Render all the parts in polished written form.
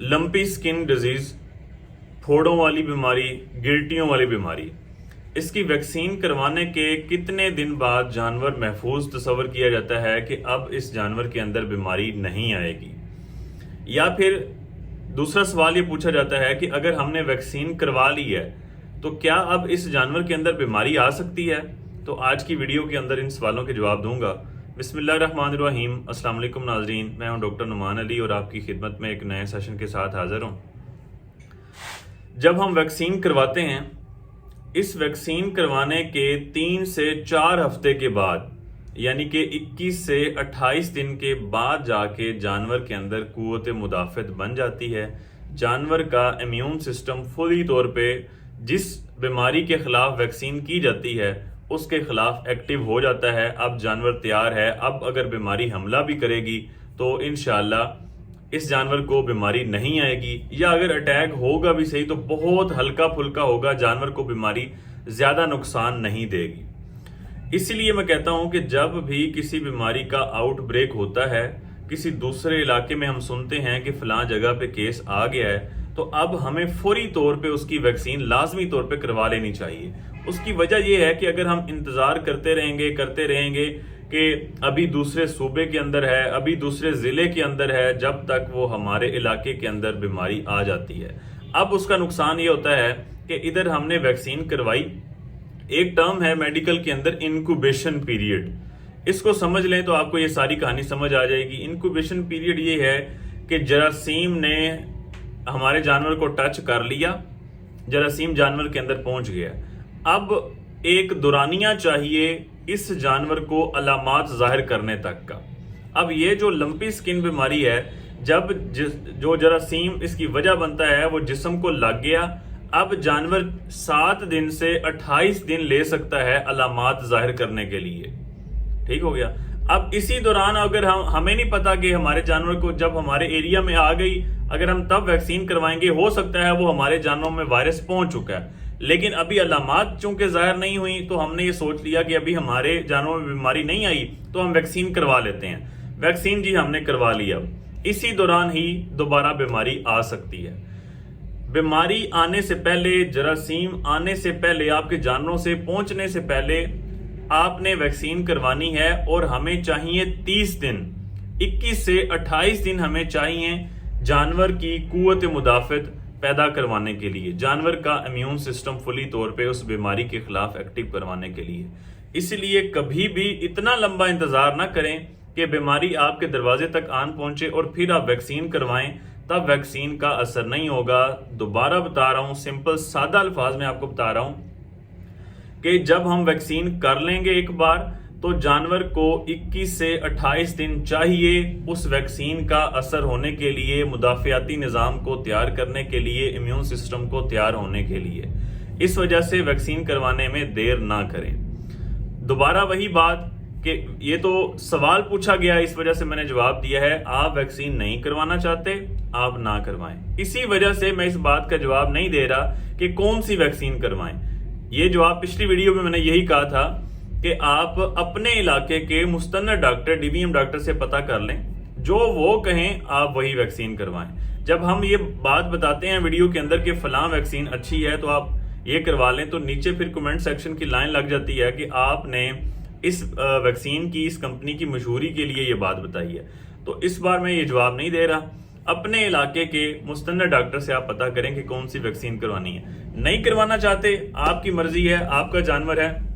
Lumpy skin disease, फोड़ों वाली बीमारी, गिल्टियों वाली बीमारी, इसकी वैक्सीन करवाने के कितने दिन बाद जानवर महफूज तस्वर किया जाता है कि अब इस जानवर के अंदर बीमारी नहीं आएगी? या फिर दूसरा सवाल ये पूछा जाता है कि अगर हमने वैक्सीन करवा ली है तो क्या अब इस जानवर के अंदर बीमारी आ सकती है? तो आज की वीडियो के अंदर इन सवालों के जवाब दूंगा। बिस्मिल्लाहिर्रहमानिर्रहीम। अस्सलाम वालेकुम नाज़रीन, मैं हूं डॉक्टर नुमान अली और आपकी खिदमत में एक नए सेशन के साथ हाजिर हूं। जब हम वैक्सीन करवाते हैं, इस वैक्सीन करवाने के 3 से 4 हफ्ते के बाद, यानी कि 21 से 28 दिन के बाद जाके जानवर के अंदर कुव्वत मुदाफ़त बन जाती है। जानवर का इम्यून सिस्टम फुली तौर पे जिस बीमारी के खिलाफ वैक्सीन की जाती है उसके खिलाफ एक्टिव हो जाता है। अब जानवर तैयार है। अब अगर बीमारी हमला भी करेगी तो इंशाअल्लाह इस जानवर को बीमारी नहीं आएगी, या अगर अटैक होगा भी सही तो बहुत हल्का फुल्का होगा, जानवर को बीमारी ज़्यादा नुकसान नहीं देगी। इसीलिए मैं कहता हूं कि जब भी किसी बीमारी का आउटब्रेक होता है, किसी दूसरे इलाके में हम सुनते हैं कि फलां जगह पे केस आ गया है, तो अब हमें फौरी तौर पे उसकी वैक्सीन लाजमी तौर पे करवा लेनी चाहिए। उसकी वजह यह है कि अगर हम इंतज़ार करते रहेंगे कि अभी दूसरे सूबे के अंदर है, अभी दूसरे ज़िले के अंदर है, जब तक वो हमारे इलाके के अंदर बीमारी आ जाती है, अब उसका नुकसान ये होता है कि इधर हमने वैक्सीन करवाई। एक टर्म है मेडिकल के अंदर इनक्यूबेशन पीरियड, इसको समझ लें तो आपको ये सारी कहानी समझ आ जाएगी। इनक्यूबेशन पीरियड ये है कि जरासीम ने हमारे जानवर को टच कर लिया, जरासीम जानवर के अंदर पहुंच गया। अब एक दुरानिया चाहिए इस जानवर को अलामात जाहिर करने तक का। अब ये जो लंपी स्किन बीमारी है, जब जो जरासीम इसकी वजह बनता है वो जिस्म को लग गया, अब जानवर 7 दिन से 28 दिन ले सकता है अलामात जाहिर करने के लिए। ठीक हो गया। अब इसी दौरान अगर हमें नहीं पता कि हमारे जानवर को जब हमारे एरिया में आ गई, अगर हम तब वैक्सीन करवाएंगे, हो सकता है वो हमारे जानवरों में वायरस पहुंच चुका है, लेकिन अभी अलामात चूंकि जाहिर नहीं हुई तो हमने ये सोच लिया कि अभी हमारे जानवरों में बीमारी नहीं आई तो हम वैक्सीन करवा लेते हैं। वैक्सीन जी हमने करवा लिया, इसी दौरान ही दोबारा बीमारी आ सकती है। बीमारी आने से पहले, जरासीम आने से पहले, आपके जानवरों से पहुंचने से पहले आपने वैक्सीन करवानी है, और हमें चाहिए 30 दिन, 21 से 28 दिन हमें चाहिए जानवर की कुव्वत मुदाफ़त पैदा करवाने के लिए, जानवर का इम्यून सिस्टम फुली तौर पे उस बीमारी के खिलाफ एक्टिव करवाने के लिए। इसलिए कभी भी इतना लंबा इंतजार ना करें कि बीमारी आपके दरवाजे तक आन पहुंचे और फिर आप वैक्सीन करवाएं, तब वैक्सीन का असर नहीं होगा। दोबारा बता रहा हूं, सिंपल सादा अल्फाज में आपको बता रहा हूं कि जब हम वैक्सीन कर लेंगे एक बार, तो जानवर को 21 से 28 दिन चाहिए उस वैक्सीन का असर होने के लिए, मुदाफ़ियाती निज़ाम को तैयार करने के लिए, इम्यून सिस्टम को तैयार होने के लिए। इस वजह से वैक्सीन करवाने में देर ना करें। दोबारा वही बात कि ये तो सवाल पूछा गया, इस वजह से मैंने जवाब दिया है। आप वैक्सीन नहीं करवाना चाहते, आप ना करवाएं। इसी वजह से मैं इस बात का जवाब नहीं दे रहा कि कौन सी वैक्सीन करवाएं। ये जवाब पिछली वीडियो में मैंने यही कहा था कि आप अपने इलाके के मुस्तनद डॉक्टर, DVM डॉक्टर से पता कर लें, जो वो कहें आप वही वैक्सीन करवाएं। जब हम ये बात बताते हैं वीडियो के अंदर कि फलां वैक्सीन अच्छी है तो आप ये करवा लें, तो नीचे फिर कमेंट सेक्शन की लाइन लग जाती है कि आपने इस वैक्सीन की, इस कंपनी की मशहूरी के लिए ये बात बताई है। तो इस बार मैं ये जवाब नहीं दे रहा। अपने इलाके के मुस्तनद डॉक्टर से आप पता करें कि कौन सी वैक्सीन करवानी है। नहीं करवाना चाहते, आपकी मर्जी है, आपका जानवर है,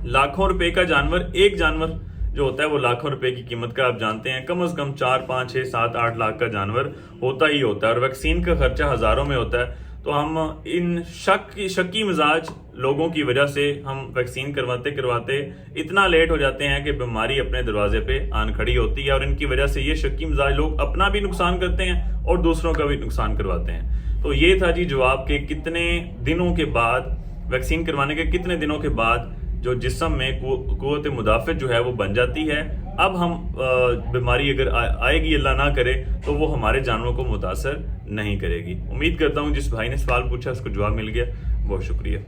लाखों रुपए का जानवर, एक जानवर जो होता है वो लाखों रुपए की कीमत का आप जानते हैं, कम से कम 4, 5, 6, 7, 8 लाख का जानवर होता ही होता है, और वैक्सीन का खर्चा हजारों में होता है। तो हम इन शक्की मिजाज लोगों की वजह से हम वैक्सीन करवाते इतना लेट हो जाते हैं कि बीमारी अपने दरवाजे पे आन खड़ी होती है, और इनकी वजह से ये शक्की मिजाज लोग अपना भी नुकसान करते हैं और दूसरों का भी नुकसान करवाते हैं। तो ये था जी जवाब के कितने दिनों के बाद, वैक्सीन करवाने के कितने दिनों के बाद जो जिस्म में कुव्वत मुदाफ़त जो है वो बन जाती है। अब हम बीमारी अगर आएगी, अल्लाह ना करे, तो वो हमारे जानवरों को मुतासर नहीं करेगी। उम्मीद करता हूँ जिस भाई ने सवाल पूछा उसको जवाब मिल गया। बहुत शुक्रिया।